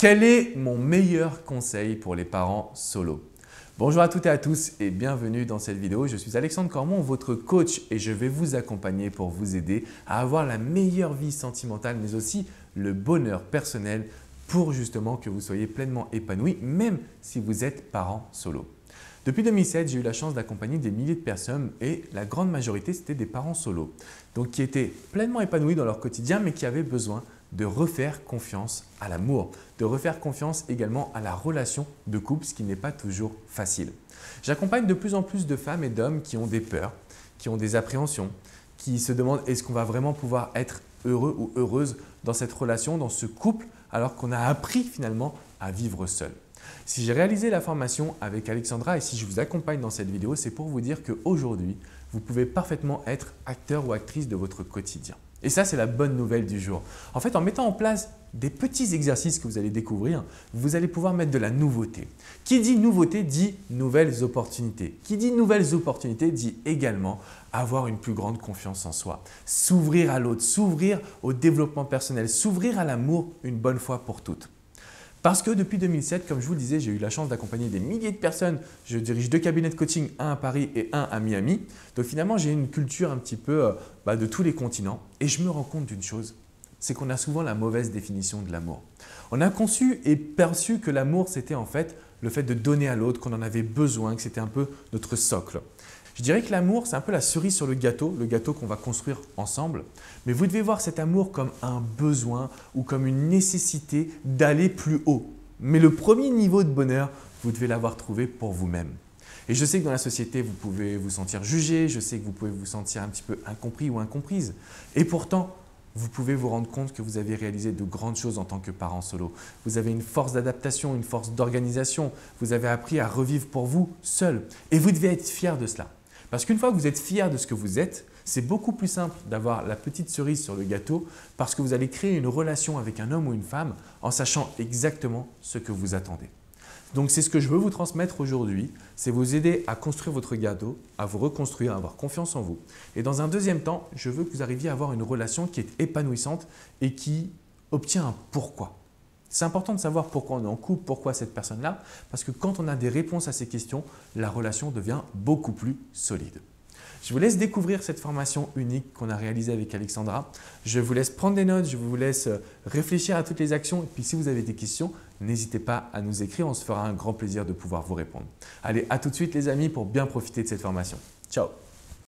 Quel est mon meilleur conseil pour les parents solo? Bonjour à toutes et à tous et bienvenue dans cette vidéo. Je suis Alexandre Cormon, votre coach et je vais vous accompagner pour vous aider à avoir la meilleure vie sentimentale mais aussi le bonheur personnel pour justement que vous soyez pleinement épanoui même si vous êtes parent solo. Depuis 2007, j'ai eu la chance d'accompagner des milliers de personnes et la grande majorité, c'était des parents solo. Donc qui étaient pleinement épanouis dans leur quotidien mais qui avaient besoin de refaire confiance à l'amour, de refaire confiance également à la relation de couple, ce qui n'est pas toujours facile. J'accompagne de plus en plus de femmes et d'hommes qui ont des peurs, qui ont des appréhensions, qui se demandent est-ce qu'on va vraiment pouvoir être heureux ou heureuse dans cette relation, dans ce couple, alors qu'on a appris finalement à vivre seul. Si j'ai réalisé la formation avec Alexandra et si je vous accompagne dans cette vidéo, c'est pour vous dire qu'aujourd'hui, vous pouvez parfaitement être acteur ou actrice de votre quotidien. Et ça, c'est la bonne nouvelle du jour. En fait, en mettant en place des petits exercices que vous allez découvrir, vous allez pouvoir mettre de la nouveauté. Qui dit nouveauté dit nouvelles opportunités. Qui dit nouvelles opportunités dit également avoir une plus grande confiance en soi, s'ouvrir à l'autre, s'ouvrir au développement personnel, s'ouvrir à l'amour une bonne fois pour toutes. Parce que depuis 2007, comme je vous le disais, j'ai eu la chance d'accompagner des milliers de personnes. Je dirige 2 cabinets de coaching, un à Paris et un à Miami. Donc finalement, j'ai une culture un petit peu de tous les continents. Et je me rends compte d'une chose, c'est qu'on a souvent la mauvaise définition de l'amour. On a conçu et perçu que l'amour, c'était en fait le fait de donner à l'autre, qu'on en avait besoin, que c'était un peu notre socle. Je dirais que l'amour, c'est un peu la cerise sur le gâteau qu'on va construire ensemble. Mais vous devez voir cet amour comme un besoin ou comme une nécessité d'aller plus haut. Mais le premier niveau de bonheur, vous devez l'avoir trouvé pour vous-même. Et je sais que dans la société, vous pouvez vous sentir jugé, je sais que vous pouvez vous sentir un petit peu incompris ou incomprise. Et pourtant, vous pouvez vous rendre compte que vous avez réalisé de grandes choses en tant que parent solo. Vous avez une force d'adaptation, une force d'organisation. Vous avez appris à revivre pour vous seul. Et vous devez être fier de cela. Parce qu'une fois que vous êtes fier de ce que vous êtes, c'est beaucoup plus simple d'avoir la petite cerise sur le gâteau parce que vous allez créer une relation avec un homme ou une femme en sachant exactement ce que vous attendez. Donc, c'est ce que je veux vous transmettre aujourd'hui, c'est vous aider à construire votre gâteau, à vous reconstruire, à avoir confiance en vous. Et dans un deuxième temps, je veux que vous arriviez à avoir une relation qui est épanouissante et qui obtient un pourquoi. C'est important de savoir pourquoi on est en couple, pourquoi cette personne-là, parce que quand on a des réponses à ces questions, la relation devient beaucoup plus solide. Je vous laisse découvrir cette formation unique qu'on a réalisée avec Alexandra. Je vous laisse prendre des notes, je vous laisse réfléchir à toutes les actions. Et puis si vous avez des questions, n'hésitez pas à nous écrire, on se fera un grand plaisir de pouvoir vous répondre. Allez, à tout de suite les amis pour bien profiter de cette formation. Ciao!